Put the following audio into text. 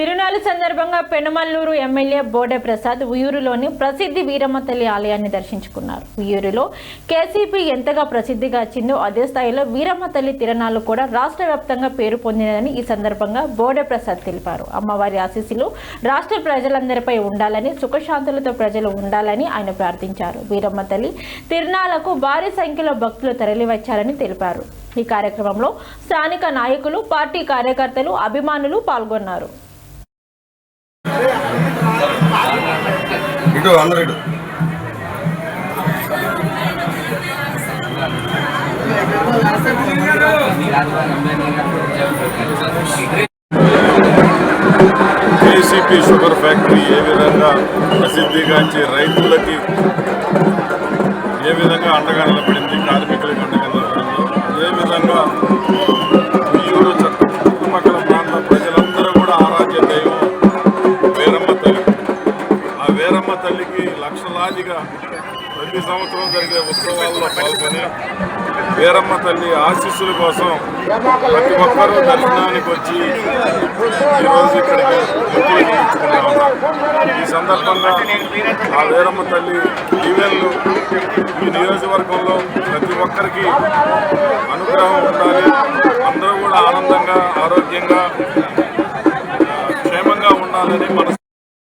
తిరునాళ్ల సందర్భంగా పెనుమల్లూరు ఎమ్మెల్యే బోడే ప్రసాద్ ఉయ్యూరులోని ప్రసిద్ధి వీరమ్మ తల్లి ఆలయాన్ని దర్శించుకున్నారు. ఉయ్యూరులో కేసీపీ ఎంతగా ప్రసిద్ధిగాచిందో అదే స్థాయిలో వీరమ్మ తల్లి తిరునాళ్లు కూడా రాష్ట్ర వ్యాప్తంగా పేరు పొందినదని ఈ సందర్భంగా బోడే ప్రసాద్ తెలిపారు. అమ్మవారి ఆశీస్సులు రాష్ట్ర ప్రజలందరిపై ఉండాలని, సుఖశాంతులతో ప్రజలు ఉండాలని ఆయన ప్రార్థించారు. వీరమ్మ తల్లి తిరునాళ్లకు భారీ సంఖ్యలో భక్తులు తరలివచ్చారని తెలిపారు. ఈ కార్యక్రమంలో స్థానిక నాయకులు, పార్టీ కార్యకర్తలు, అభిమానులు పాల్గొన్నారు. కేసీపీ షుగర్ ఫ్యాక్టరీ ఏ విధంగా ప్రసిద్ధిగాంచి రైతులకి ఏ విధంగా అండగా నిలబడింది, కార్మికులకు అండగా నిలబడింది, ఏ విధంగా ఉయ్యూరు చుట్టుపక్కల ప్రాంత ప్రజలందరూ కూడా ఆరాధ్య దైవం వీరమ్మ తల్లి. ఆ వీరమ్మ తల్లికి లక్షలాదిగా ప్రతి సంవత్సరం జరిగే ఉత్సవాల్లో పాల్గొని వీరమ్మ తల్లి ఆశీస్సుల కోసం ప్రతి ఒక్కరూ దర్శనానికి వచ్చి ఈరోజు ఇక్కడికి ఈ సందర్భంగా ఆ వీరమ్మ తల్లి దీవెనలు ఈ నియోజకవర్గంలో ప్రతి ఒక్కరికి అనుగ్రహం ఉండాలి. అందరూ కూడా ఆనందంగా, ఆరోగ్యంగా